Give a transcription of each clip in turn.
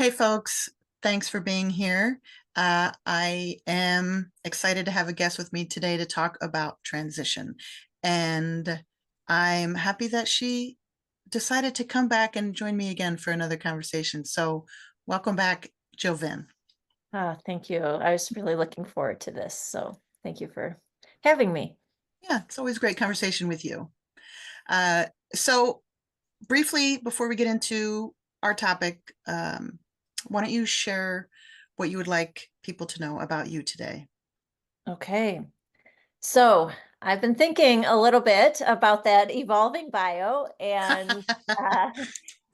Hey, folks. Thanks for being here. I am excited to have a guest with me today to talk about transition. And I'm happy that she decided to come back and join me again for another conversation. So, welcome back, Jill Vyn. Thank you. I was really looking forward to this. So thank you for having me. Yeah, it's always a great conversation with you. Uh, so, briefly, before we get into our topic, why don't you share what you would like people to know about you today? Okay. So I've been thinking a little bit about that evolving bio uh,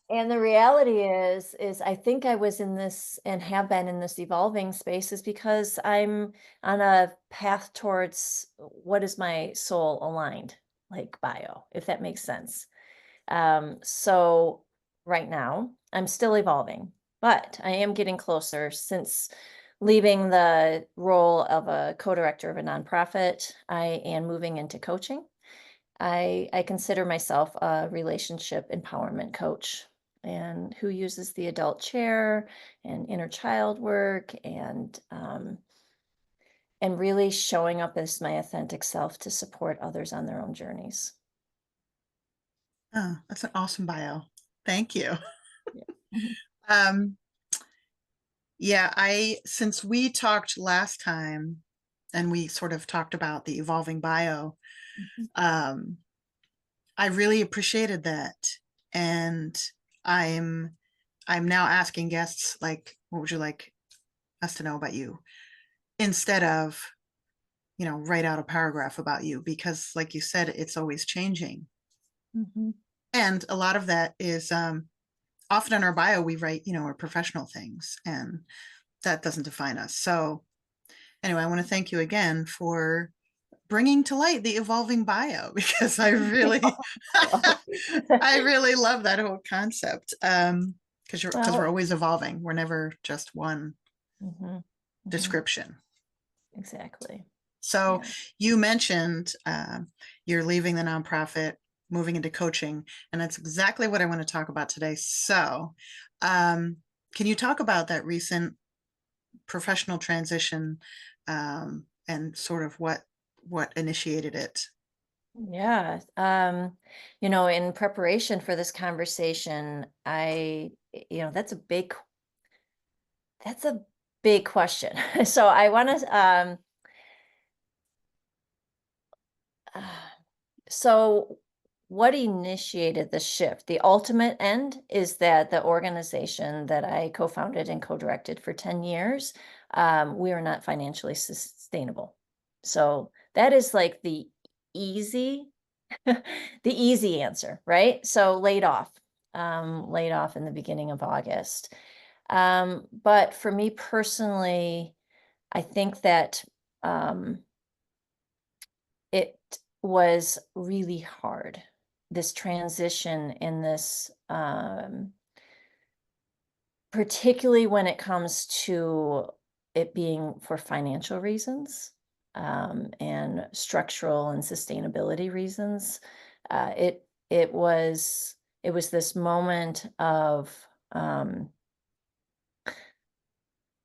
and the reality is I think I was in this and have been in this evolving space is because I'm on a path towards what is my soul aligned like bio, if that makes sense. So right now, I'm still evolving, but I am getting closer since leaving the role of a co-director of a nonprofit. I am moving into coaching. I consider myself a relationship empowerment coach and who uses the adult chair and inner child work and really showing up as my authentic self to support others on their own journeys. Oh, that's an awesome bio. Thank you. Yeah. Mhm. Um, yeah, since we talked last time and we sort of talked about the evolving bio, Mhm. um, I really appreciated that. And I'm I'm now asking guests like, what would you like us to know about you? Instead of, write out a paragraph about you, because like you said, it's always changing. Mhm. And a lot of that is often in our bio we write, our professional things, and that doesn't define us. So anyway, I want to thank you again for bringing to light the evolving bio because I really Well, I really love that whole concept. Because we're well, always evolving. We're never just one mhm, mhm, description. exactly. So Yeah. you mentioned you're leaving the nonprofit, moving into coaching, and that's exactly what I want to talk about today. So, um, can you talk about that recent professional transition, and sort of what initiated it? Yeah. In preparation for this conversation, that's a big question. So I want to uh, so what initiated the shift? The ultimate end is that the organization that I co-founded and co-directed for 10 years, we are not financially sustainable. So that is like easy, the easy answer, right? So laid off in the beginning of August. But for me personally, I think that um, it was really hard. This transition in this, particularly when it comes to it being for financial reasons, and structural and sustainability reasons. It was this moment of um,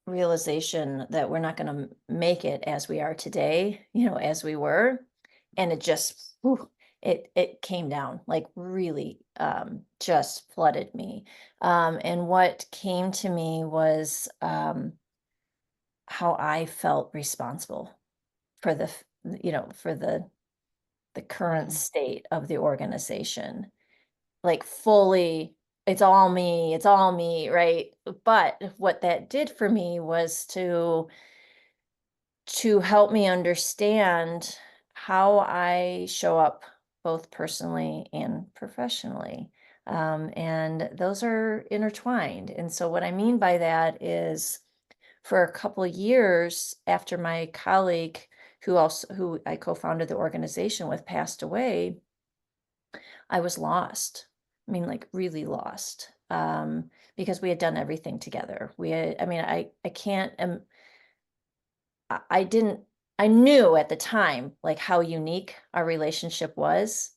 realization that we're not going to make it as we are today, as we were, and it just it came down like really just flooded me. And what came to me was how I felt responsible for for the current Mm. state of the organization, like fully. It's all me, right? But what that did for me was to help me understand how I show up both personally and professionally. And those are intertwined. And so, what I mean by that is for a couple of years after my colleague, who I co-founded the organization with, passed away, I was lost. I mean, like really lost. Because we had done everything together. I mean, I can't I didn't I knew at the time, like, how unique our relationship was,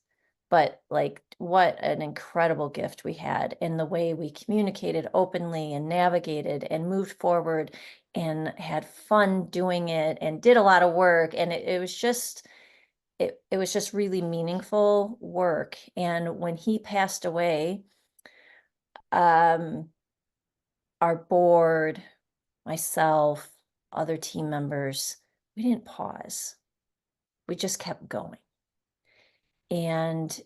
but like what an incredible gift we had in the way we communicated openly and navigated and moved forward and had fun doing it and did a lot of work. And it was just, it was just really meaningful work. And when he passed away, um, our board, myself, other team members, we didn't pause. We just kept going. And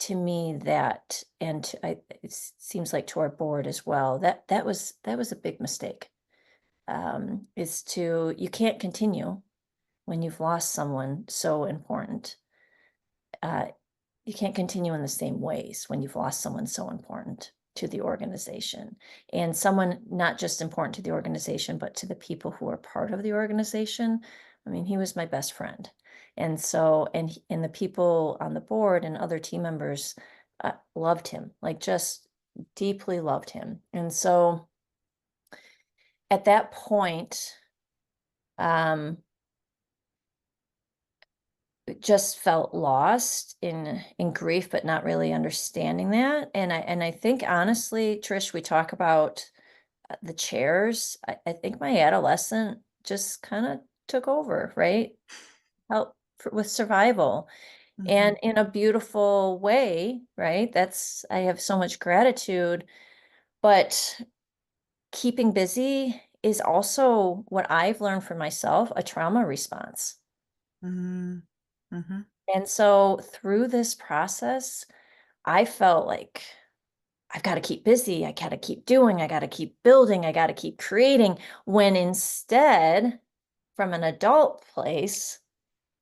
to me that and to, seems like to our board as well, that was a big mistake. Is to you can't continue when you've lost someone so important. Uh, you can't continue in the same ways when you've lost someone so important to the organization, and someone not just important to the organization, but to the people who are part of the organization. I mean, he was my best friend. And so, and the people on the board and other team members loved him, like just deeply loved him. And so at that point, um, just felt lost in grief, but not really understanding that. And I think honestly, Trish, we talk about the chairs. I think my adolescent just kind of took over, right? Help with survival Mhm. and in a beautiful way, right? That's I have so much gratitude, but keeping busy is also what I've learned for myself, a trauma response. Mm. Mhm. And so through this process, I felt like I've got to keep busy. I got to keep doing. I got to keep building. I got to keep creating. When instead, from an adult place,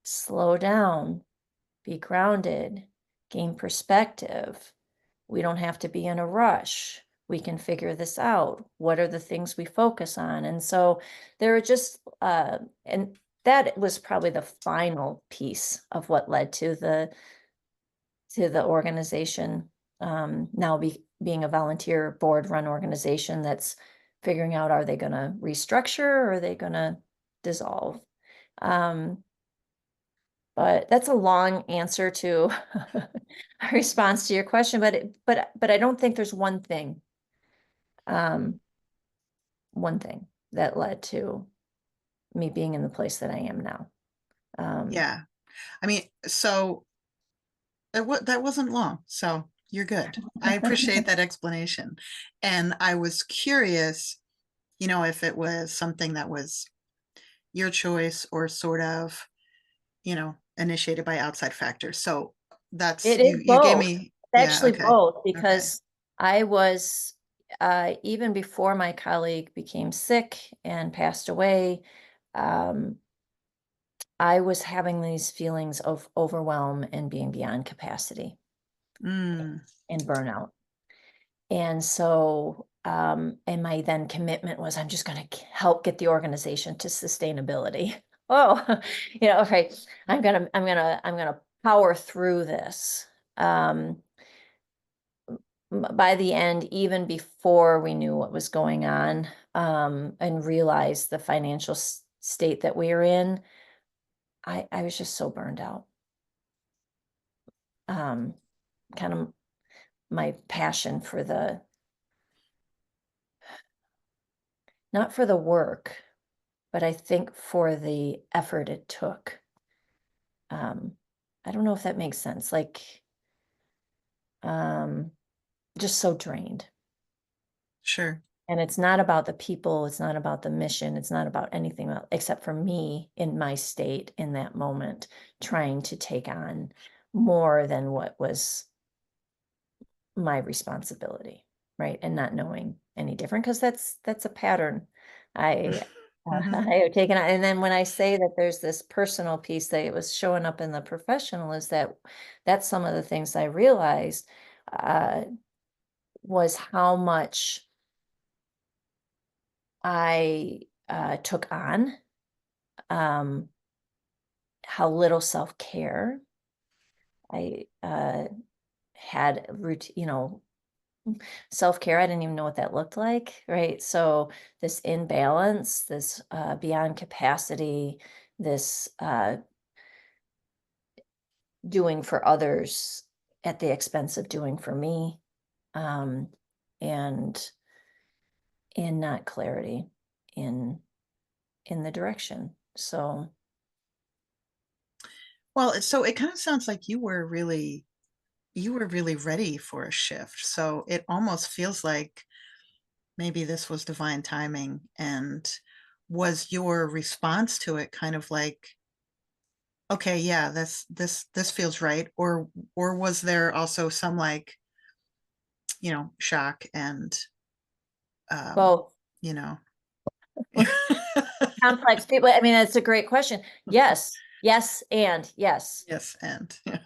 slow down, be grounded, gain perspective. We don't have to be in a rush. We can figure this out. What are the things we focus on? And so there are just, and that was probably the final piece of what led to the organization, now being a volunteer board run organization that's figuring out, are they going to restructure or are they going to dissolve? Um, but that's a long answer to a response to your question, but I don't think there's um, one thing that led to me being in the place that I am now. Um, Yeah. I mean, so that wasn't long, so you're good. I appreciate that explanation. And I was curious, if it was something that was your choice or sort of, initiated by outside factors. So that's It is you gave both. me, It's yeah, actually okay. both Okay. because I was, even before my colleague became sick and passed away, um, I was having these feelings of overwhelm and being beyond capacity Mm. and burnout. And so, and my then commitment was I'm just going to help get the organization to sustainability. Oh, okay. I'm gonna power through this. Um, by the end, even before we knew what was going on, and realized the financial state that we were in, I was just so burned out. Um, kind of my passion for not for the work, but I think for the effort it took. Um, I don't know if that makes sense. Like, um, just so drained. Sure. And it's not about the people, it's not about the mission, it's not about anything except for me in my state in that moment, trying to take on more than what was my responsibility, right? And not knowing any different, because that's a pattern I Mhm. I have taken on. And then when I say that there's this personal piece that it was showing up in the professional, is that that's some of the things I realized, uh, was how much I took on, um, how little self care I had, self care. I didn't even know what that looked like, right? So, this imbalance, this beyond capacity, this doing for others at the expense of doing for me, um, and not clarity in the direction. So, Well, so it kind of sounds like you were really ready for a shift. So it almost feels like maybe this was divine timing. And was your response to it kind of like, okay, yeah, this feels right? Or was there also some like, shock and um, both. you know, Complex people, I mean, that's a great question. Yes, yes, and yes. yes, and yeah.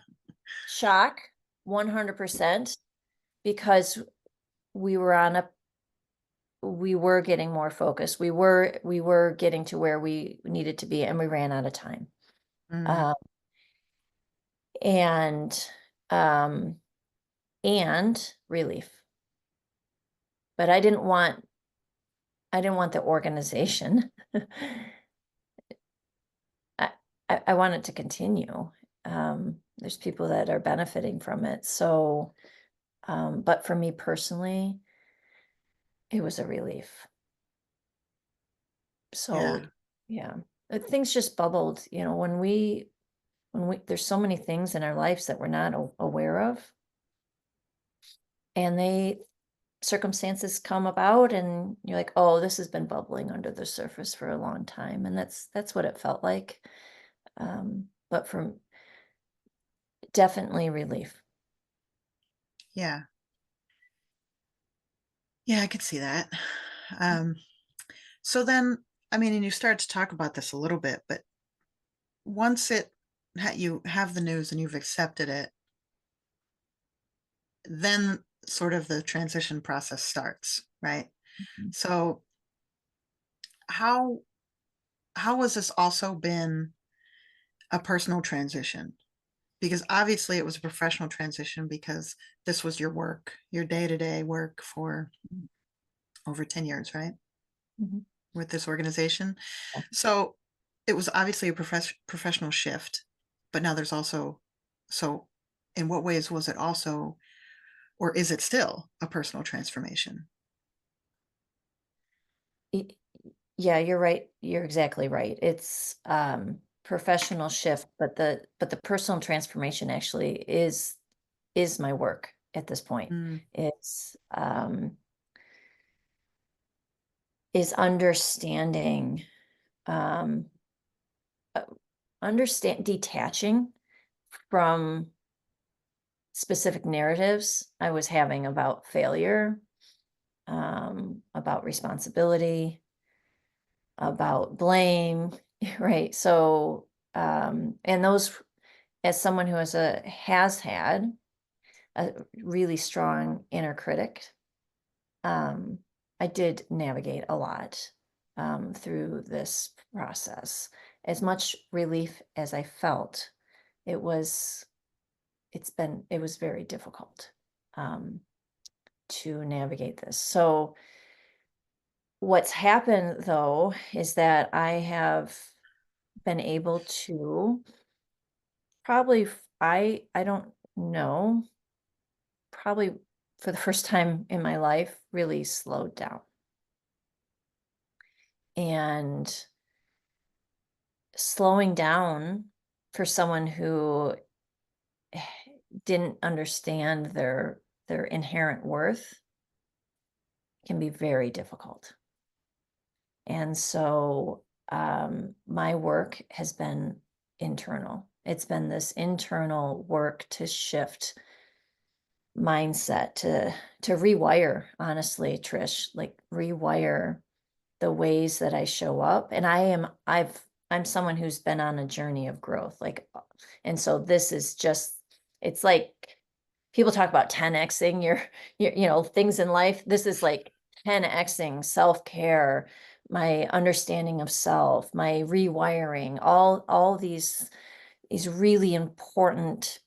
Shock, 100%, because we were on a we were getting more focused. We were getting to where we needed to be, and we ran out of time. Mm, Um, and, um, and relief. But I didn't want the organization. I I want it to continue. There's people that are benefiting from it. So, but for me personally, it was a relief. So, yeah, yeah, things just bubbled, when we there's so many things in our lives that we're not aware of, and they circumstances come about, and you're like, oh, this has been bubbling under the surface for a long time, and that's what it felt like. But from definitely relief. yeah, yeah, I could see that. Um, so then, I mean, and you start to talk about this a little bit, but once you have the news and you've accepted it, then sort of the transition process starts, right? Mhm. So how how has this also been a personal transition? Because obviously it was a professional transition because this was your work, your day-to-day work for over 10 years, right? Mhm. With this organization. Yeah. So it was obviously a professional shift, but now there's also so in what ways was it also or is it still a personal transformation? Y- Yeah, you're right. You're exactly right. It's professional shift, but the personal transformation actually is my work at this point. Mm, It's is understanding um uh, understand detaching from specific narratives I was having about failure, about responsibility, about blame, right? So, and those, as someone who has had a really strong inner critic, um, I did navigate a lot through this process. As much relief as I felt, it was it was very difficult um, to navigate this. So what's happened though is that I have been able to I don't know, probably for the first time in my life, really slowed down. And slowing down for someone who didn't understand their inherent worth can be very difficult. And so my work has been internal. It's been this internal work to shift mindset, to rewire, honestly, Trish, like rewire the ways that I show up. And I'm someone who's been on a journey of growth. And so this is just, it's like people talk about 10xing your things in life. This is like 10xing self-care, my understanding of self, my rewiring, all these really important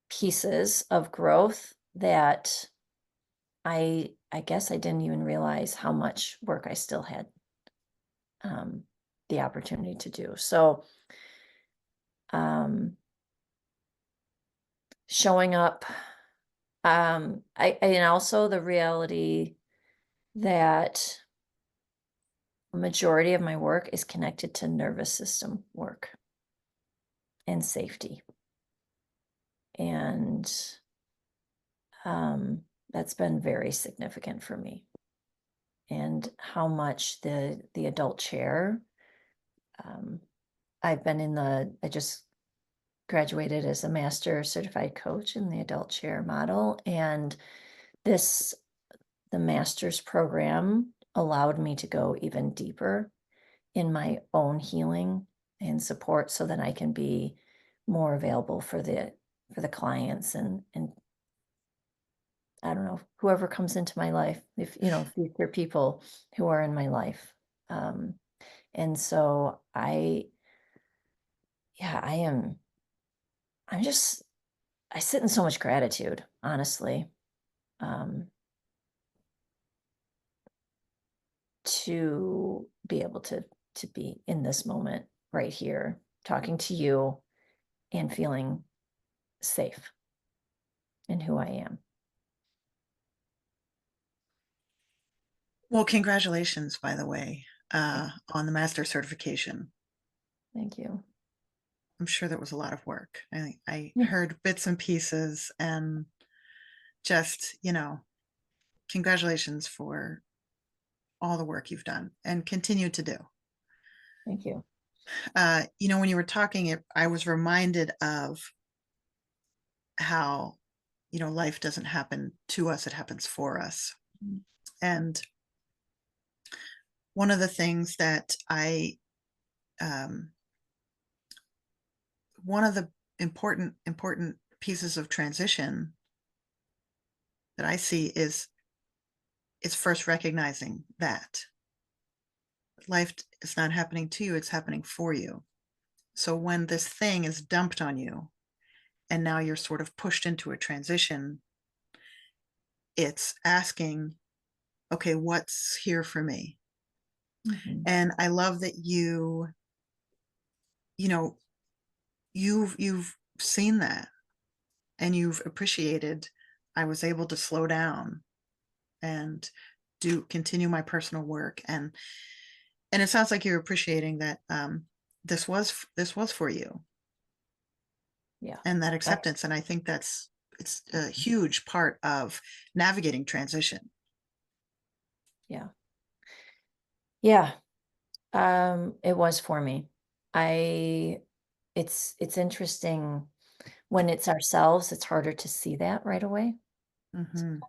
pieces of growth that I guess I didn't even realize how much work I still had um, the opportunity to do. So, um, showing up, and also the reality that a majority of my work is connected to nervous system work and safety. And um, that's been very significant for me. And how much the adult chair, um, I just graduated as a master certified coach in the adult chair model. And this, the master's program allowed me to go even deeper in my own healing and support so that I can be more available for the clients and I don't know, whoever comes into my life, if future people who are in my life. Um, and so yeah, I'm just, I sit in so much gratitude, honestly, um, to be able to be in this moment right here, talking to you and feeling safe in who I am. Well, congratulations, by the way, Thank on the master certification. thank you. I'm sure that was a lot of work. I Yeah, heard bits and pieces and just, congratulations for all the work you've done and continue to do. thank you. When you were talking, I was reminded of how, life doesn't happen to us, it happens for us. Mm. And one of the things that um, one of the important pieces of transition that I see is first recognizing that life is not happening to you, it's happening for you. So when this thing is dumped on you and now you're sort of pushed into a transition, it's asking, okay, what's here for me? Mhm. And I love that you know, you've seen that and you've appreciated I was able to slow down and do continue my personal work and it sounds like you're appreciating that this was for you Yeah. and that I acceptance and I think it's a Mhm. huge part of navigating transition. Yeah. Yeah. It was for me. I it's interesting when it's ourselves, it's harder to see that right away. Hmm.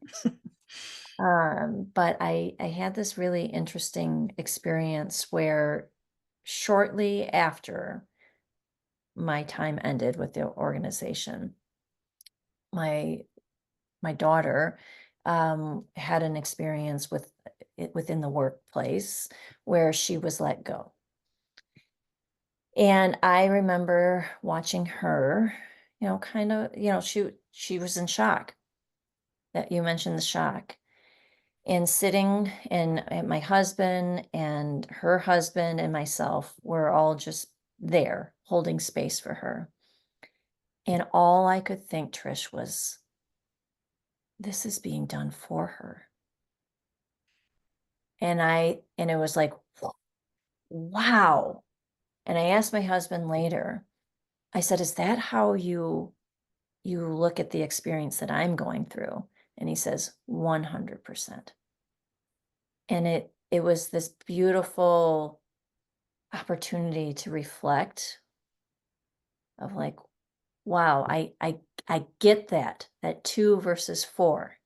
But I had this really interesting experience where shortly after my time ended with the organization, my my daughter had an experience with it within the workplace where she was let go. And I remember watching her, kind of, she was in shock. That you mentioned the shock. And sitting and my husband and her husband and myself were all just there holding space for her. And all I could think, Trish, was this is being done for her. And it was like, wow. And I asked my husband later, I said, is that how you look at the experience that I'm going through? And he says, 100%. And it was this beautiful opportunity to reflect of like, wow, I get that 2 versus 4.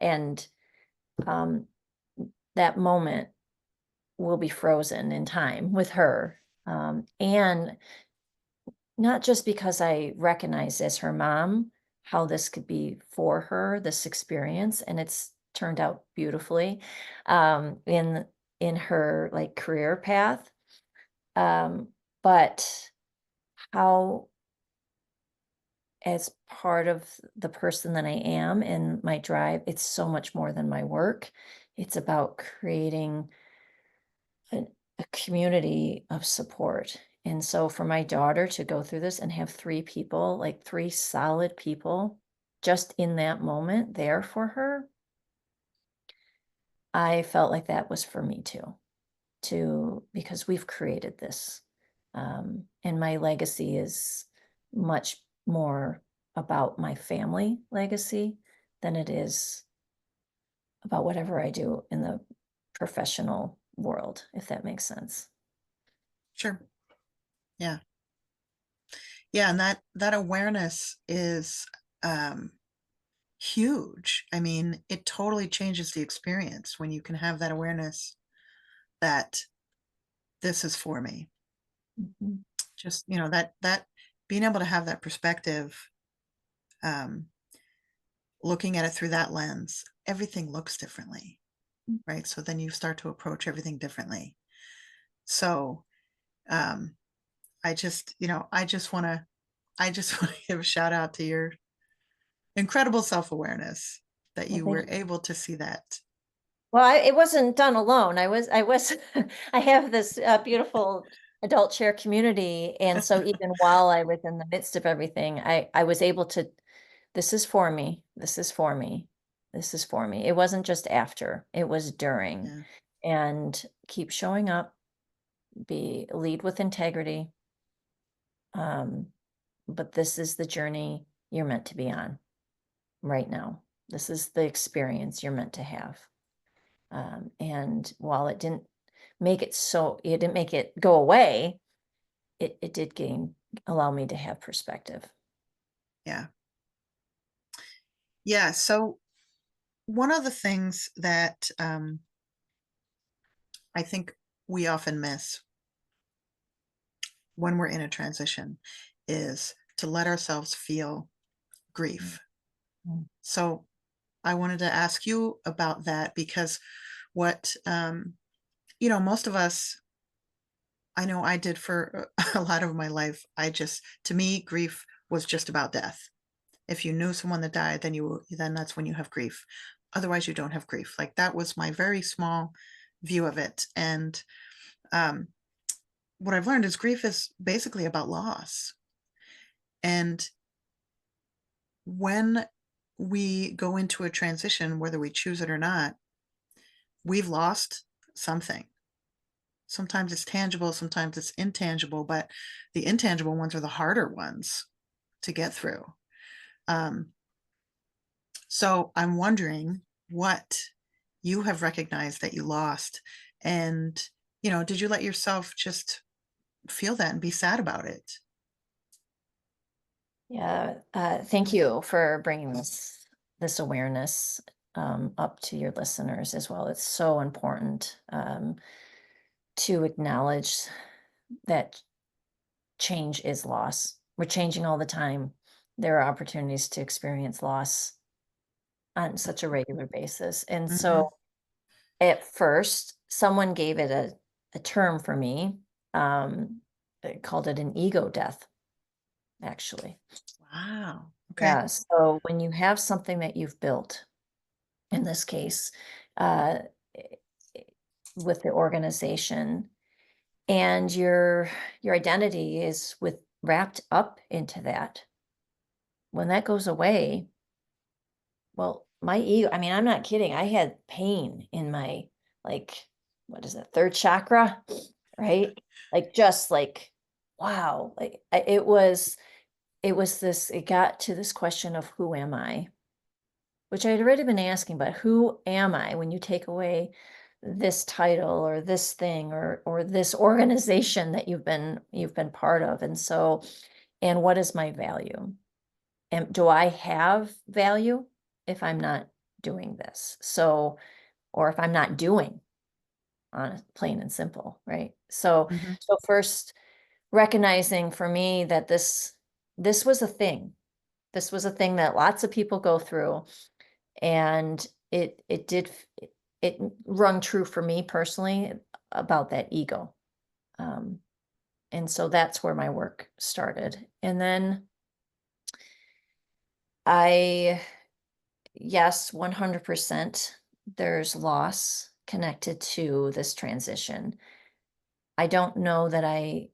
And um that moment will be frozen in time with her. And not just because I recognize as her mom how this could be for her, this experience, and it's turned out beautifully in her like career path. Um, but how as part of the person that I am and my drive, it's so much more than my work. It's about creating an, a community of support And so for my daughter to go through this and have 3 people, like 3 solid people, just in that moment there for her, I felt like that was for me too, because we've created this. And my legacy is much more about my family legacy than it is about whatever I do in the professional world, if that makes sense. Sure. Yeah. Yeah, and that awareness is um huge. I mean, it totally changes the experience when you can have that awareness that this is for me. Mhm. Just, that being able to have that perspective, um, looking at it through that lens, everything looks differently, right? So then you start to approach everything differently. So, um, I just want to give a shout out to your incredible self-awareness that Well, you thank were you. able to see that. Well, it wasn't done alone. I was I have this beautiful adult chair community, and so even while I was in the midst of everything, I was able to. This is for me. This is for me. This is for me. It wasn't just after. It was during, Yeah. and keep showing up. Lead with integrity. Um, but this is the journey you're meant to be on right now. This is the experience you're meant to have. And while it didn't make it go away, it did allow me to have perspective. Yeah. Yeah. So one of the things that I think we often miss when we're in a transition is to let ourselves feel Mm, grief. mm, So I wanted to ask you about that because what, most of us, I know I did for a lot of my life. To me, grief was just about death. If you knew someone that died, then that's when you have grief. Otherwise, you don't have grief. Like that was my very small view of it. And um, what I've learned is grief is basically about loss. And when we go into a transition, whether we choose it or not, we've lost something. Sometimes it's tangible, sometimes it's intangible, but the intangible ones are the harder ones to get through. Um, so I'm wondering what you have recognized that you lost. And, did you let yourself just feel that and be sad about it? yeah. Thank you for bringing this awareness up to your listeners as well. It's so important to acknowledge that change is loss. We're changing all the time. There are opportunities to experience loss on such a regular basis. And Hmm. so at first, someone gave it a term for me. They called it an ego death, actually. Wow. Okay. Yeah. So when you have something that you've built, in this case, uh, i- i- with the organization, and your identity is wrapped up into that. When that goes away, well, my ego, I mean, I'm not kidding. I had pain in my, like, what is it, third chakra, right? Like, just like, wow. Like, it got to this question of who am I, which I had already been asking, but who am I when you take away this title or this thing or this organization that you've been part of? And so, and what is my value? And do I have value if I'm not doing this? So, or if I'm not doing, on plain and simple, right? So, Hmm. so first recognizing for me that this was a thing. This was a thing that lots of people go through, and it rung true for me personally about that ego. Um, and so that's where my work started. And then I yes, 100%. There's loss connected to this transition. I don't know that I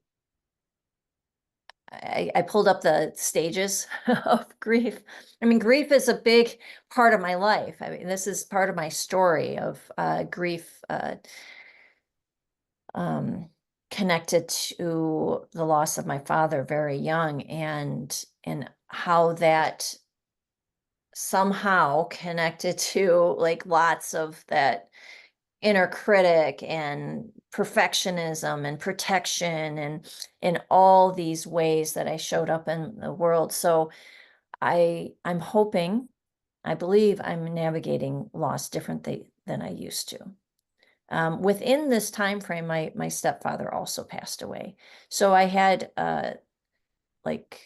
I pulled up the stages of grief. I mean, grief is a big part of my life. I mean, this is part of my story of grief um, connected to the loss of my father very young, and how that somehow connected to like lots of that inner critic and perfectionism and protection and in all these ways that I showed up in the world. So I'm hoping, I believe I'm navigating loss differently than I used to. Within this time frame, my stepfather also passed away. So I had like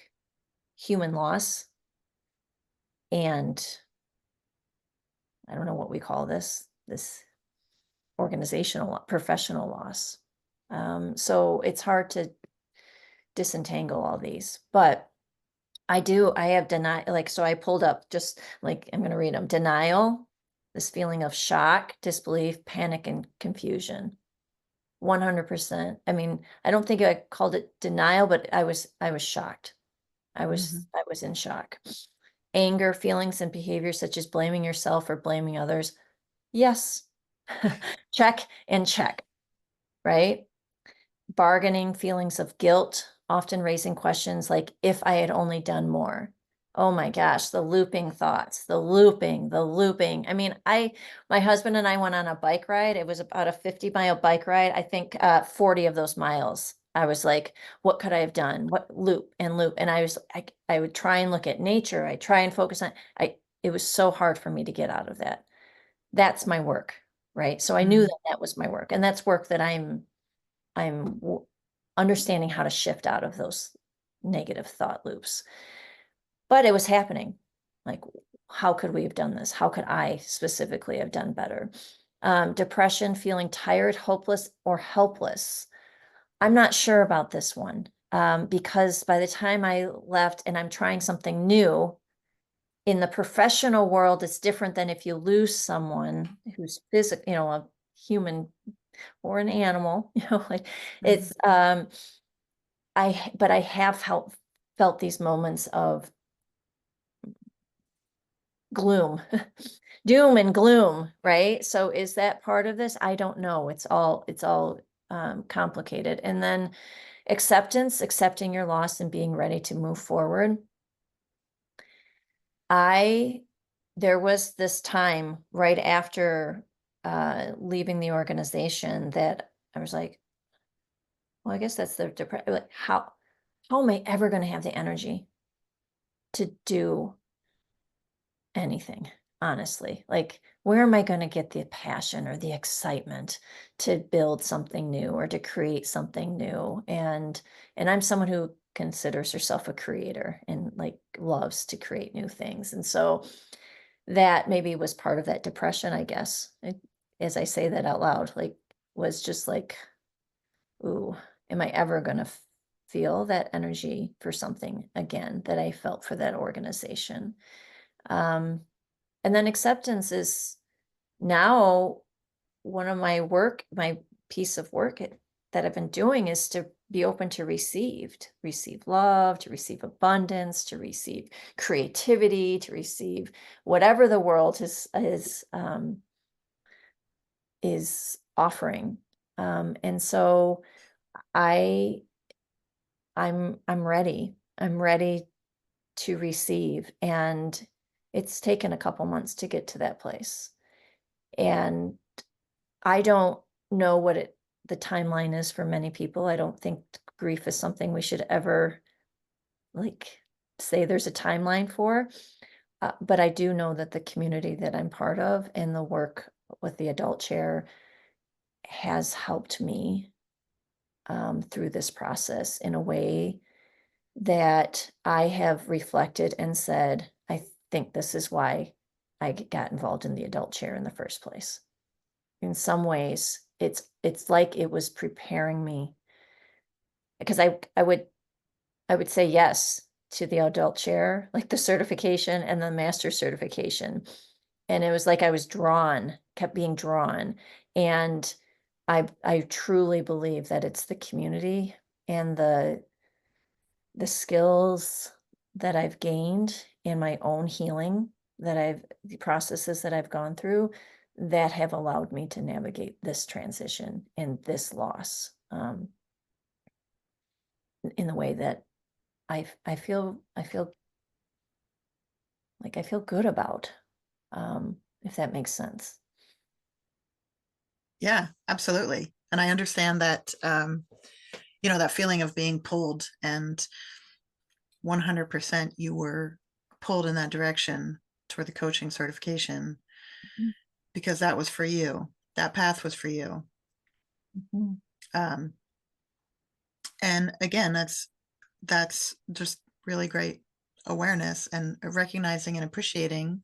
human loss, and I don't know what we call this organizational professional loss. So it's hard to disentangle all these, but I have denial, like, so I pulled up just like, I'm going to read them. Denial, this feeling of shock, disbelief, panic, and confusion. 100%. I mean, I don't think I called it denial, but I was shocked. Mhm. I was in shock. Anger, feelings, and behaviors such as blaming yourself or blaming others. Yes. Check and check, right? Bargaining, feelings of guilt, often raising questions like, if I had only done more. Oh my gosh, the looping thoughts, the looping. I mean, my husband and I went on a bike ride. It was about a 50-mile bike ride. I think 40 of those miles. I was like, what could I have done? What loop and loop? And I would try and look at nature. I try and focus on, it was so hard for me to get out of that. That's my work, right? So I knew Mhm. that that was my work, and that's work that I'm understanding how to shift out of those negative thought loops. But it was happening. Like, how could we have done this? How could I specifically have done better? Depression, feeling tired, hopeless, or helpless. I'm not sure about this one, because by the time I left and I'm trying something new in the professional world, it's different than if you lose someone who's physical, a human or an animal, like Mhm. it's but I have felt these moments of gloom, doom and gloom, right? So is that part of this? I don't know. It's all complicated. And then acceptance, accepting your loss and being ready to move forward. I There was this time right after leaving the organization that I was like, well, I guess that's the depression. Like, how am I ever going to have the energy to do anything, honestly? Like, where am I going to get the passion or the excitement to build something new or to create something new? And I'm someone who considers herself a creator and like loves to create new things. And so that maybe was part of that depression, I guess. As I say that out loud, like, was just like, ooh, am I ever going to feel that energy for something again that I felt for that organization? Um, and then acceptance is now one of my piece of work that I've been doing is to be open to receive love, to receive abundance, to receive creativity, to receive whatever the world is offering. And so I I'm ready. I'm ready to receive, and it's taken a couple months to get to that place. And I don't know what the timeline is for many people. I don't think grief is something we should ever like say there's a timeline for. But I do know that the community that I'm part of and the work with the adult chair has helped me through this process in a way that I have reflected and said, I think this is why I got involved in the adult chair in the first place. In some ways, it's like it was preparing me because I would say yes to the adult chair, like the certification and the master certification. And it was like I was drawn, kept being drawn. And I truly believe that it's the community and the skills that I've gained in my own healing, the processes that I've gone through that have allowed me to navigate this transition and this loss, in the way that I feel like I feel good about, if that makes sense. Yeah, absolutely. And I understand that, that feeling of being pulled, and 100% you were pulled in that direction toward the coaching certification Mhm, because that was for you. That path was for you. mhm. Um, and again, that's just really great awareness and recognizing and appreciating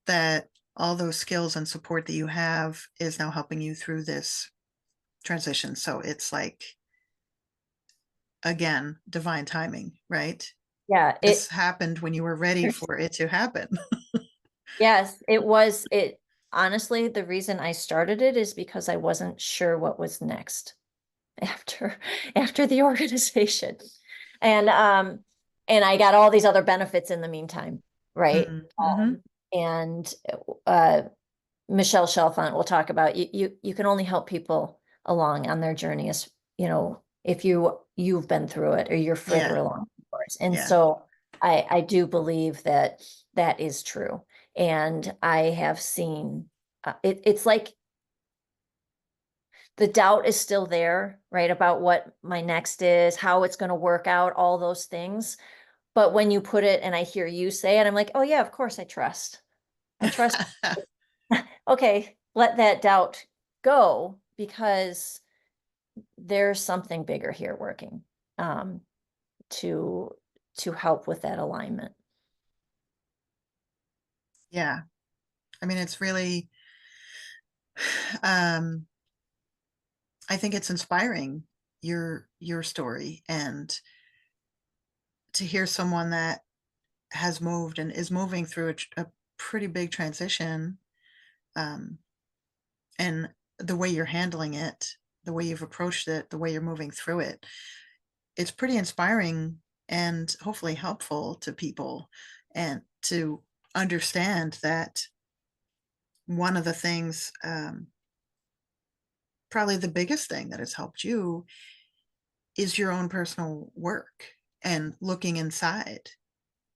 that all those skills and support that you have is now helping you through this transition. So it's like, again, divine timing, right? Yeah, This happened when you were ready there's for it to happen. yes, it honestly, the reason I started it is because I wasn't sure what was next after after the organization. And, um, and I got all these other benefits in the meantime, right? Mm-hmm. And, uh, Michelle Chalfant will talk about you can only help people along on their journey as, if you've been through it or you're further Yeah, along yours. And yeah, so I do believe that that is true. And I have seen it's like the doubt is still there, right? About what my next is, how it's going to work out, all those things. But when you put it and I hear you say it, I'm like, oh yeah, of course I trust. I trust. Okay, let that doubt go because there's something bigger here working, um, to to help with that alignment. yeah. I mean, it's really, um, I think it's inspiring, your story, and to hear someone that has moved and is moving through a pretty big transition, um, and the way you're handling it, the way you've approached it, the way you're moving through it, it's pretty inspiring and hopefully helpful to people, and to understand that one of the things, probably the biggest thing that has helped you, is your own personal work and looking inside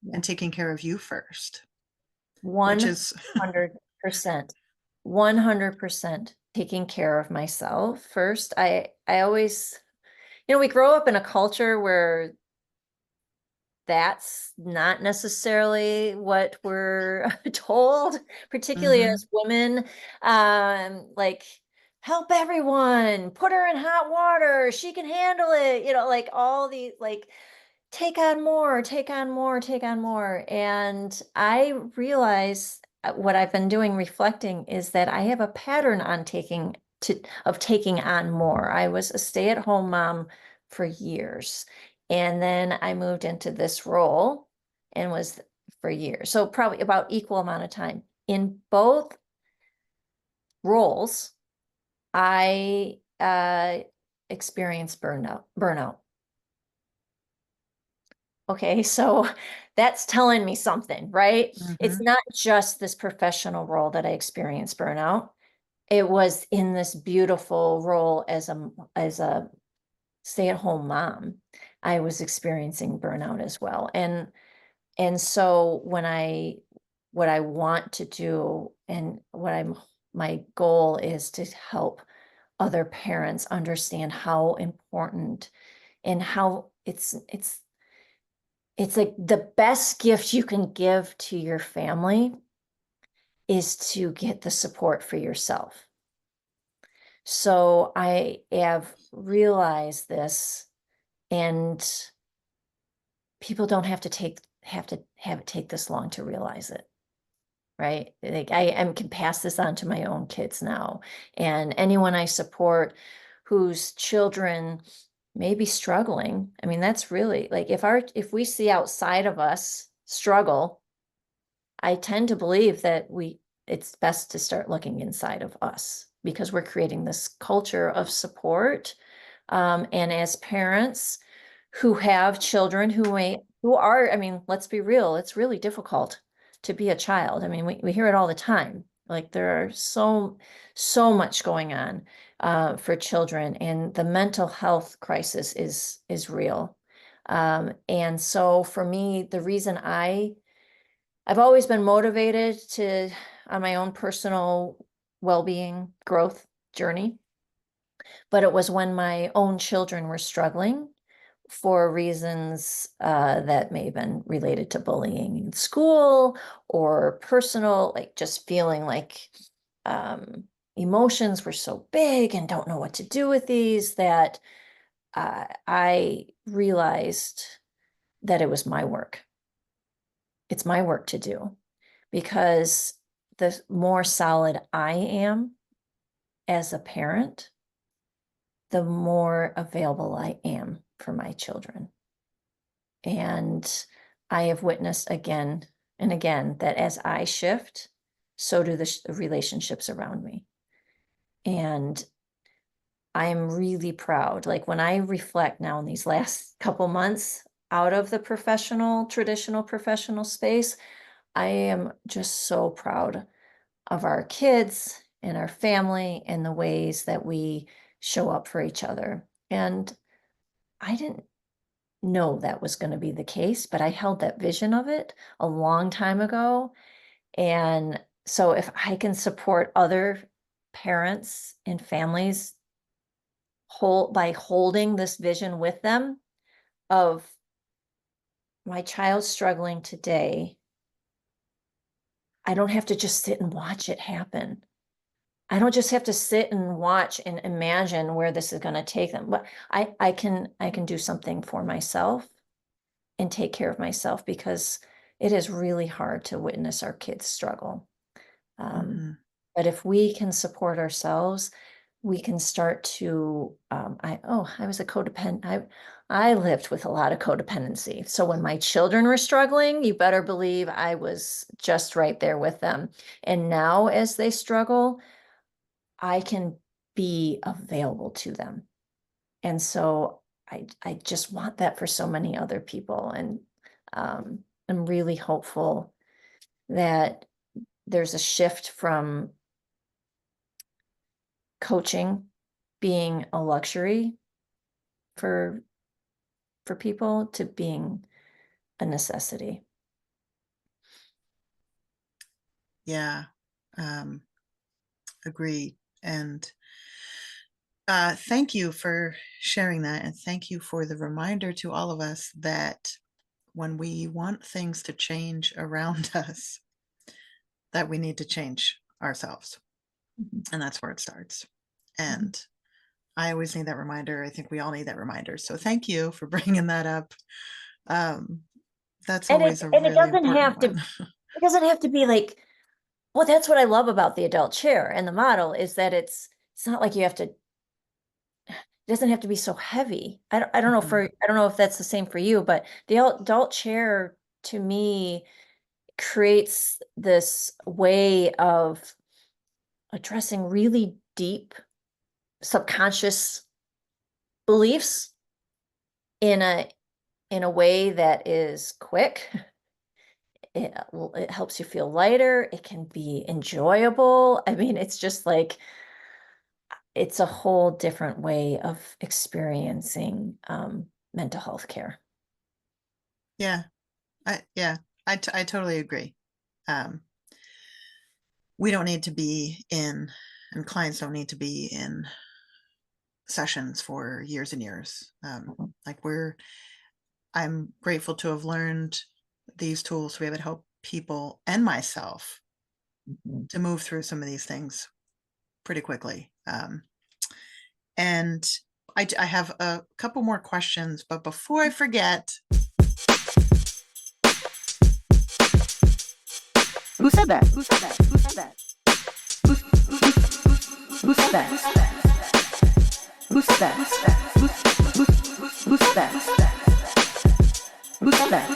Yeah. and taking care of you first, which is 100%. 100% taking care of myself first. I always, we grow up in a culture where that's not necessarily what we're told, particularly Mhm. as women. Like, help everyone, put her in hot water, she can handle it, like all the like, take on more, take on more, take on more. And I realize what I've been doing reflecting is that I have a pattern of taking on more. I was a stay-at-home mom for years. And then I moved into this role and was for years. So probably about equal amount of time. In both roles, I experienced burnout. Okay, so that's telling me something, right? It's Mhm. not just this professional role that I experienced burnout. It was in this beautiful role as a stay-at-home mom. I was experiencing burnout as well. And so what I want to do and my goal is to help other parents understand how important and how it's like the best gift you can give to your family is to get the support for yourself. So I have realized this, and people don't have it take this long to realize it, right? Like can pass this on to my own kids now, and anyone I support whose children may be struggling. I mean, that's really like if we see outside of us struggle, I tend to believe that it's best to start looking inside of us because we're creating this culture of support. And as parents, who have children who are, I mean, let's be real, it's really difficult to be a child. I mean, we hear it all the time. Like there are so much going on for children, and the mental health crisis is real. And so for me, the reason I've always been motivated to on my own personal well-being growth journey, but it was when my own children were struggling for reasons that may have been related to bullying in school or personal, like just feeling like um, emotions were so big and don't know what to do with these, that I realized that it was my work. It's my work to do, because the more solid I am as a parent, the more available I am for my children. And I have witnessed again and again that as I shift, so do the relationships around me. And I'm really proud. Like when I reflect now in these last couple months out of the traditional professional space, I am just so proud of our kids and our family and the ways that we show up for each other. And I didn't know that was going to be the case, but I held that vision of it a long time ago. And so if I can support other parents and families by holding this vision with them of my child struggling today, I don't have to just sit and watch it happen. I don't just have to sit and watch and imagine where this is going to take them. But I can do something for myself and take care of myself, because it is really hard to witness our kids struggle. Mhm. But if we can support ourselves, we can start to, I was a codependent. I lived with a lot of codependency. So when my children were struggling, you better believe I was just right there with them. And now as they struggle, I can be available to them. And so I just want that for so many other people. And I'm really hopeful that there's a shift from coaching being a luxury for people to being a necessity. Yeah. Um, Agreed. And thank you for sharing that. And thank you for the reminder to all of us that when we want things to change around us, that we need to change ourselves. Mhm. And that's where it starts. Mhm. And I always need that reminder. I think we all need that reminder. So thank you for bringing that up. Um, that's And it always a and it really doesn't important have to one. be like, well, that's what I love about the adult chair and the model, is that it's not like you have to, it doesn't have to be so heavy. Mhm. I don't know if that's the same for you, but the adult chair to me creates this way of addressing really deep subconscious beliefs in a way that is quick. It helps you feel lighter. It can be enjoyable. I mean, it's just like it's a whole different way of experiencing mental health care. Yeah. Yeah. I totally agree. Um, we don't need to be in, and clients don't need to be in sessions for years and years. Mhm. Like I'm grateful to have learned these tools to be able to help people and myself Mhm. to move through some of these things pretty quickly. And I have a couple more questions, but before I forget, Who said that? Who said that? Who said that? Who said that? Who said that? Who said that? Who said that?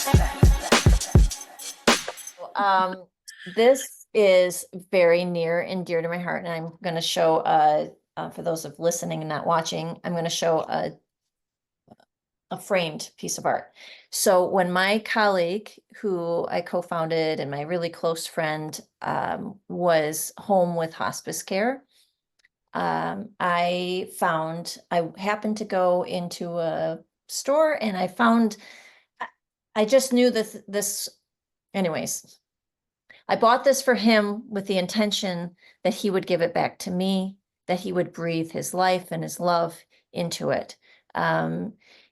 This is very near and dear to my heart, and I'm going to show for those of listening and not watching, I'm going to show a framed piece of art. So when my colleague, who I co-founded, and my really close friend, was home with hospice care, I happened to go into a store, and I found, I just knew this, anyways, I bought this for him with the intention that he would give it back to me, that he would breathe his life and his love into it.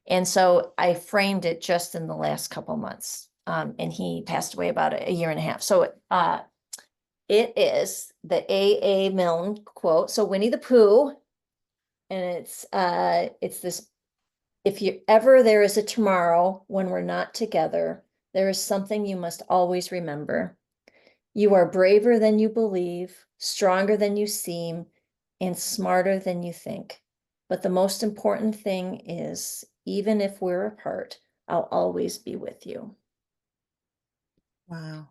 And so I framed it just in the last couple months. And he passed away about a year and a half. So it is the A.A. Milne quote. So Winnie the Pooh, and it's this: if there is a tomorrow when we're not together, there is something you must always remember. You are braver than you believe, stronger than you seem, and smarter than you think. But the most important thing is, even if we're apart, I'll always be with you. Wow.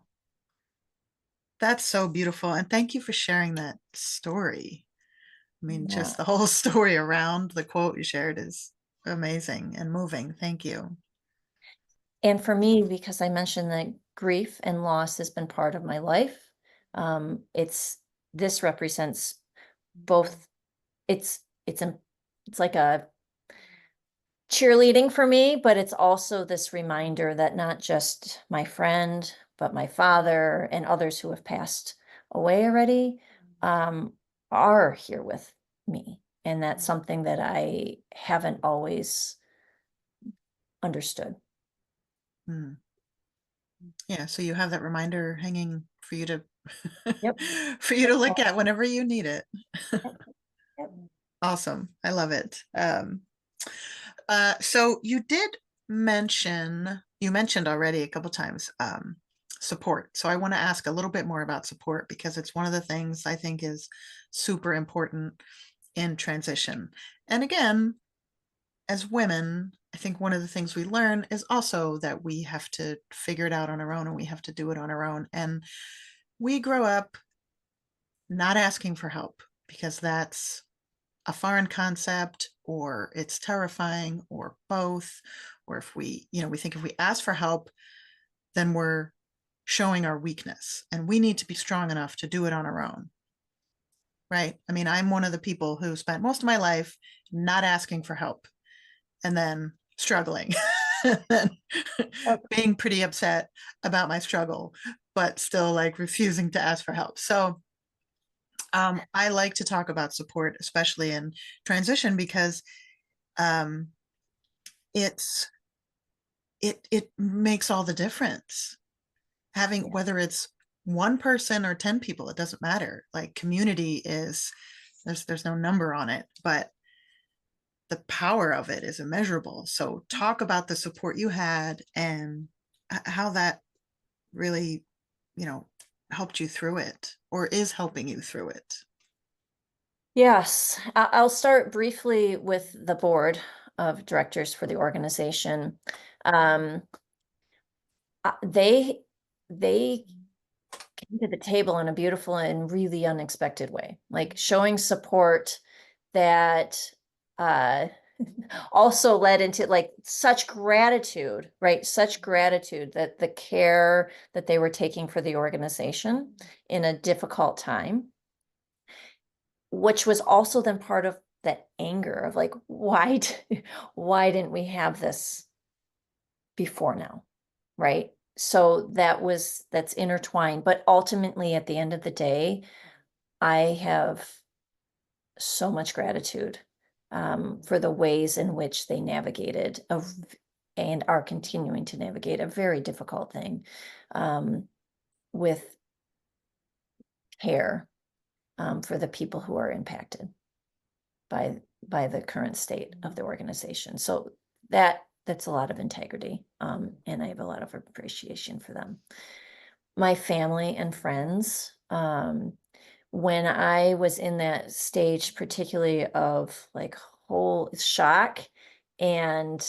That's so beautiful. And thank you for sharing that story. I mean, Yeah. just the whole story around the quote you shared is amazing and moving. Thank you. And for me, because I mentioned that grief and loss has been part of my life, this represents both. It's like a cheerleading for me, but it's also this reminder that not just my friend, but my father and others who have passed away already, are here with me. And that's something that I haven't always understood. Hmm. Yeah, so you have that reminder hanging for you to Yep. for you to look at whenever you need it. Yep. Awesome. I love it. So you mentioned already a couple times support. So I want to ask a little bit more about support because it's one of the things I think is super important in transition. And again, as women, I think one of the things we learn is also that we have to figure it out on our own and we have to do it on our own. And we grow up not asking for help because that's a foreign concept or it's terrifying or both. Or if we think if we ask for help, then we're showing our weakness and we need to be strong enough to do it on our own. Right. I mean, I'm one of the people who spent most of my life not asking for help and then struggling and then being pretty upset about my struggle, but still like refusing to ask for help. So I like to talk about support, especially in transition, because um, it's it makes all the difference. Having whether it's one person or 10 people, it doesn't matter. Like community is there's no number on it, but the power of it is immeasurable. So talk about the support you had and how that really, you know, helped you through it or is helping you through it. Yes, I'll start briefly with the board of directors for the organization. They came to the table in a beautiful and really unexpected way, like showing support that also led into like such gratitude, right? Such gratitude that the care that they were taking for the organization in a difficult time, which was also then part of that anger of like, why didn't we have this before now? Right. So that's intertwined. But ultimately, at the end of the day, I have so much gratitude for the ways in which they navigated and are continuing to navigate a very difficult thing with care for the people who are impacted by the current state of the organization. So that's a lot of integrity, and I have a lot of appreciation for them. My family and friends, when I was in that stage, particularly of like whole shock and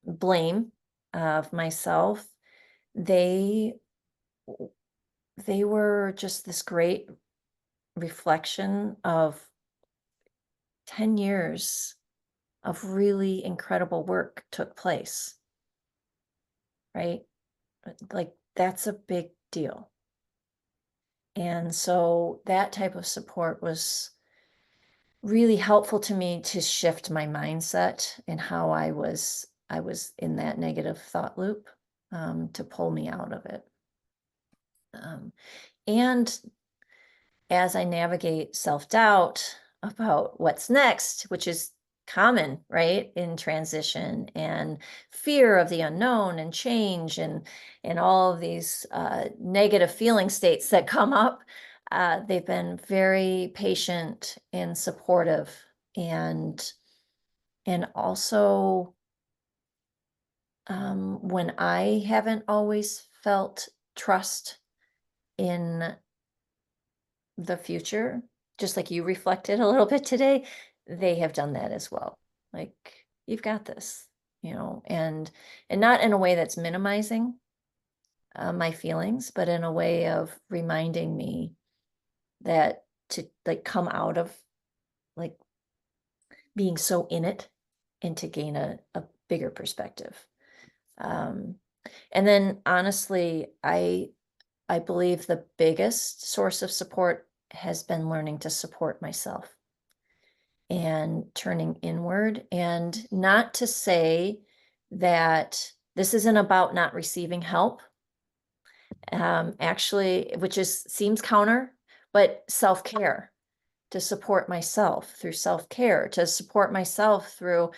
blame of myself, they they were just this great reflection of 10 years of really incredible work took place, right? Like, that's a big deal. And so that type of support was really helpful to me to shift my mindset and how I was in that negative thought loop, to pull me out of it. Um, and as I navigate self-doubt about what's next, which is common, right, in transition, and fear of the unknown and change, and all of these negative feeling states that come up, they've been very patient and supportive, and also, when I haven't always felt trust in the future, just like you reflected a little bit today, they have done that as well. Like, you've got this, and not in a way that's minimizing my feelings, but in a way of reminding me that to like come out of like being so in it and to gain a bigger perspective. Um, and then honestly, I believe the biggest source of support has been learning to support myself and turning inward. And not to say that this isn't about not receiving help, actually, which seems counter, but self care, to support myself through self care, to support myself through,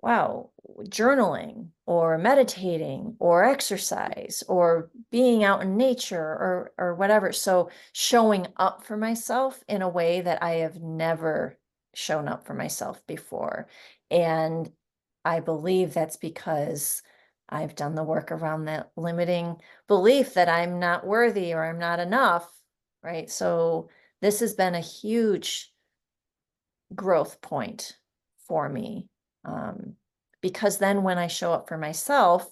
wow, journaling or meditating or exercise or being out in nature or whatever. So showing up for myself in a way that I have never shown up for myself before. And I believe that's because I've done the work around that limiting belief that I'm not worthy or I'm not enough, right? So this has been a huge growth point for me. Um, because then when I show up for myself,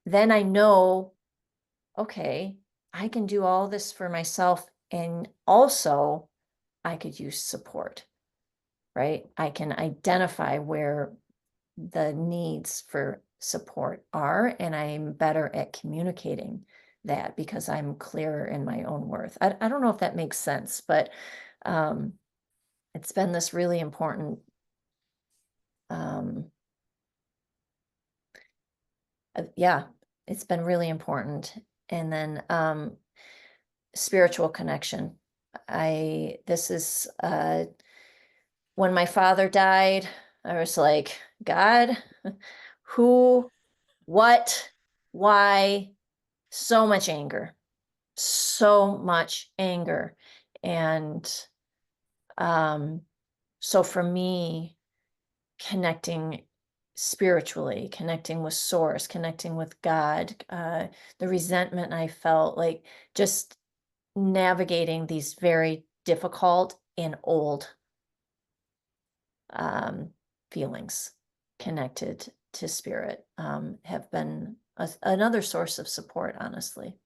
then I know, okay, I can do all this for myself. And also, I could use support, right? I can identify where the needs for support are, and I'm better at communicating that because I'm clearer in my own worth. I don't know if that makes sense, but um, it's been this really important um, yeah, it's been really important. And then spiritual connection. This is when my father died, I was like, God, who, what, why? So much anger, so much anger. And so for me, connecting spiritually, connecting with source, connecting with God, the resentment I felt, like just navigating these very difficult and old um, feelings connected to spirit, have been another source of support, honestly.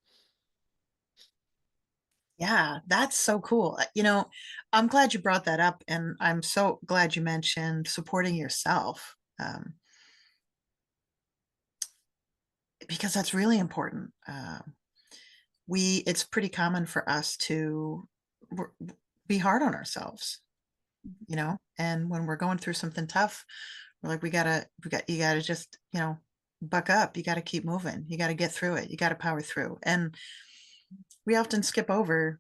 Yeah, that's so cool. I'm glad you brought that up, and I'm so glad you mentioned supporting yourself, because that's really important. It's pretty common for us to be hard on ourselves, and when we're going through something tough, we're like, you gotta just, buck up. You gotta keep moving. You gotta get through it. You gotta power through. And we often skip over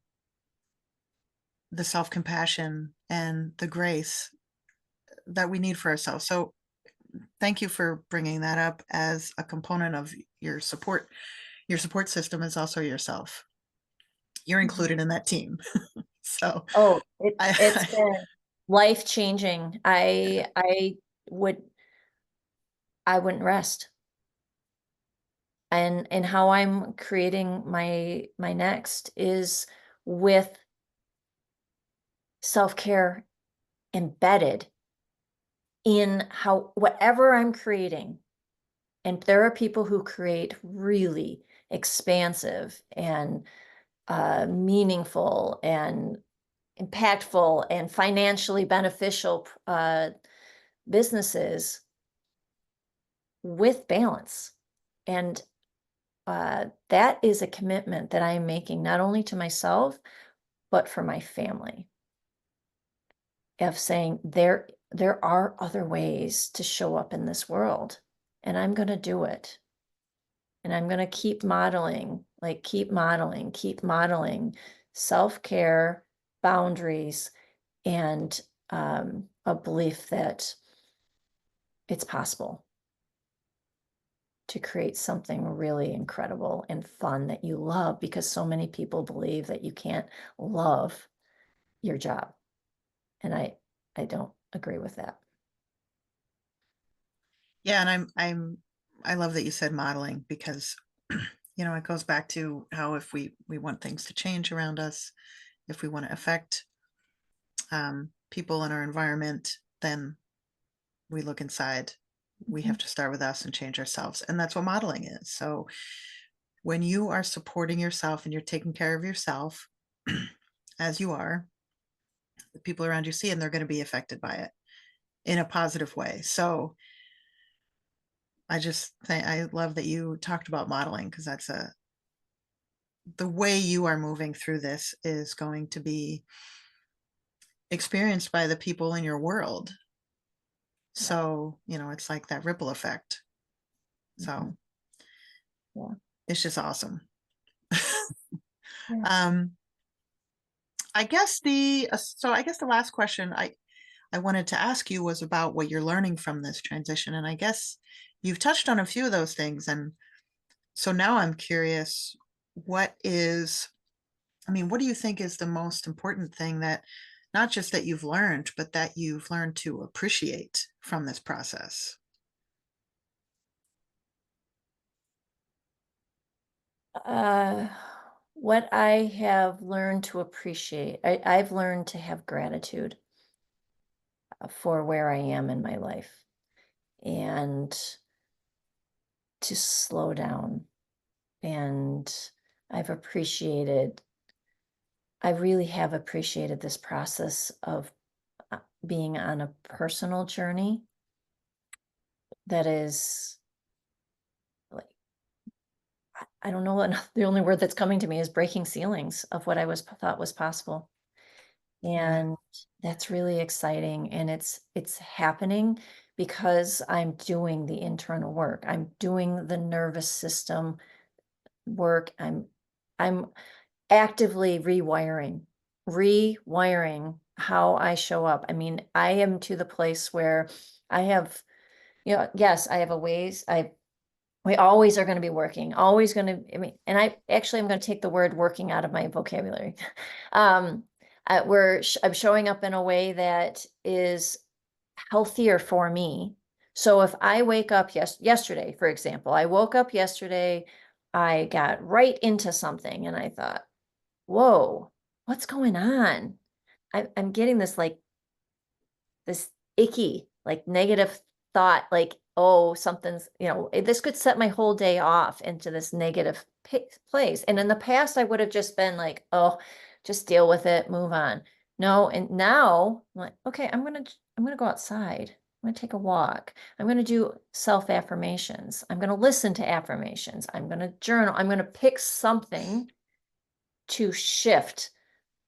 the self-compassion and the grace that we need for ourselves. So thank you for bringing that up as a component of your support. Your support system is also yourself. You're Mhm. included in that team. So Oh, I, it's been life changing. Would I wouldn't rest. And how I'm creating my next is with self-care embedded in how whatever I'm creating. And there are people who create really expansive and meaningful and impactful and financially beneficial businesses with balance. And that is a commitment that I am making not only to myself, but for my family, of saying there are other ways to show up in this world, and I'm going to do it. And I'm going to keep modeling, keep modeling self-care, boundaries, and a belief that it's possible to create something really incredible and fun that you love, because so many people believe that you can't love your job. And I don't agree with that. Yeah, and I love that you said modeling, because you know, it goes back to how if we want things to change around us, if we want to affect people in our environment, then we look inside. We have to start with us and change ourselves, and that's what modeling is. So when you are supporting yourself and you're taking care of yourself, as you are, the people around you see, and they're going to be affected by it in a positive way. So I just think I love that you talked about modeling, because that's the way you are moving through this is going to be experienced by the people in your world. So, you know, it's like that ripple effect. So Yeah. it's just awesome. Yeah. I guess the last question I wanted to ask you was about what you're learning from this transition. And I guess you've touched on a few of those things. And so now I'm curious, what do you think is the most important thing, that not just that you've learned, but that you've learned to appreciate from this process? What I have learned to appreciate, I've learned to have gratitude for where I am in my life, and to slow down. And I've appreciated, I really have appreciated this process of being on a personal journey that is like, I don't know what the only word that's coming to me is breaking ceilings of what I thought was possible. Yeah. And that's really exciting, and it's happening because I'm doing the internal work. I'm doing the nervous system work. I'm actively rewiring how I show up. I mean, I am to the place where I have, yes, I have a ways. We always are going to be working, always going to, I mean, and I'm going to take the word working out of my vocabulary. um, I'm showing up in a way that is healthier for me. So if I wake up, yesterday, for example, I woke up yesterday, I got right into something and I thought, whoa, what's going on? I'm getting this icky, negative thought, oh, something's, this could set my whole day off into this negative place. And in the past, I would have just been like, oh, just deal with it, move on. No, and now I'm like, okay, I'm gonna go outside. I'm gonna take a walk. I'm gonna do self-affirmations. I'm gonna listen to affirmations. I'm gonna journal. I'm gonna pick something to shift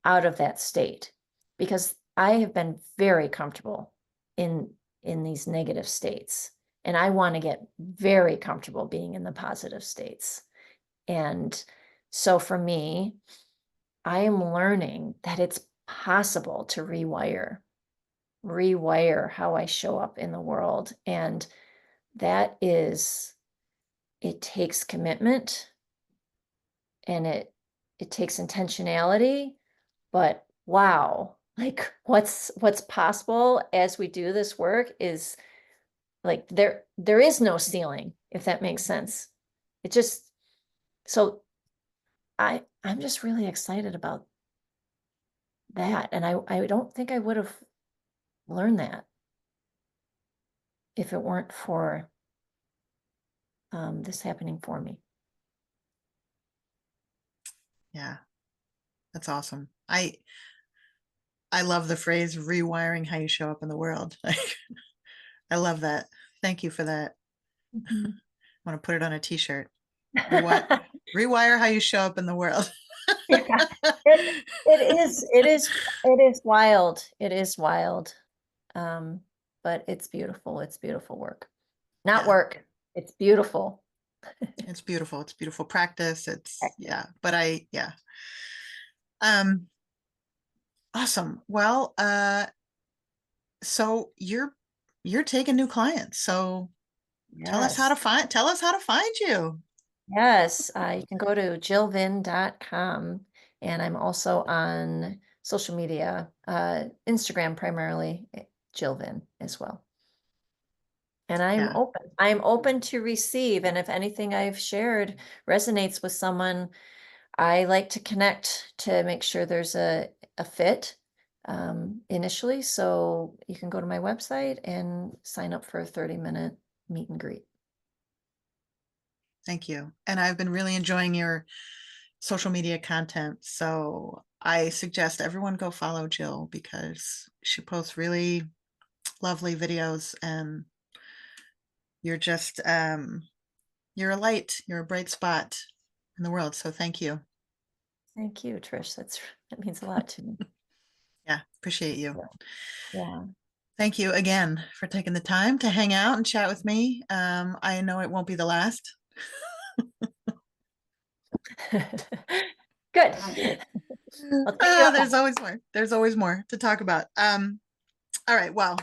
out of that state, because I have been very comfortable in these negative states, and I want to get very comfortable being in the positive states. And so for me, I am learning that it's possible to rewire how I show up in the world. And that is, it takes commitment, and it takes intentionality. But wow, what's possible as we do this work is there is no ceiling, if that makes sense. It just, so I'm just really excited about that. And I don't think I would have learned that if it weren't for this happening for me. Yeah, that's awesome. I love the phrase rewiring how you show up in the world. I love that. Thank you for that. Mhm. I want to put it on a t-shirt. Rewire how you show up in the world. Yeah, it is wild. It is wild. Um, but it's beautiful. It's beautiful work. Not Yeah, work. It's beautiful. it's beautiful. It's beautiful practice. It's Practice. yeah, but yeah. Um, awesome. Well, so you're taking new clients. So Yes. tell us how to find you. Yes. You can go to jillvyn.com, and I'm also on social media, Instagram primarily, Jill Vyn as well. And Yeah. I'm open to receive. And if anything I've shared resonates with someone, I like to connect to make sure there's a fit initially. So you can go to my website and sign up for a 30-minute meet and greet. Thank you. And I've been really enjoying your social media content. So I suggest everyone go follow Jill because she posts really lovely videos and you're just you're a light, you're a bright spot in the world. So thank you. Thank you, Trish. That means a lot to me. Yeah, appreciate you. Yeah. Thank you again for taking the time to hang out and chat with me. I know it won't be the last. Good. I'll take you up on There's always more. There's always more to talk about. All right, well,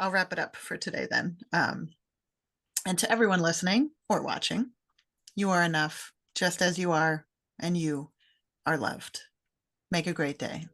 I'll wrap it up for today then. And to everyone listening or watching, you are enough just as you are, and you are loved. Make a great day.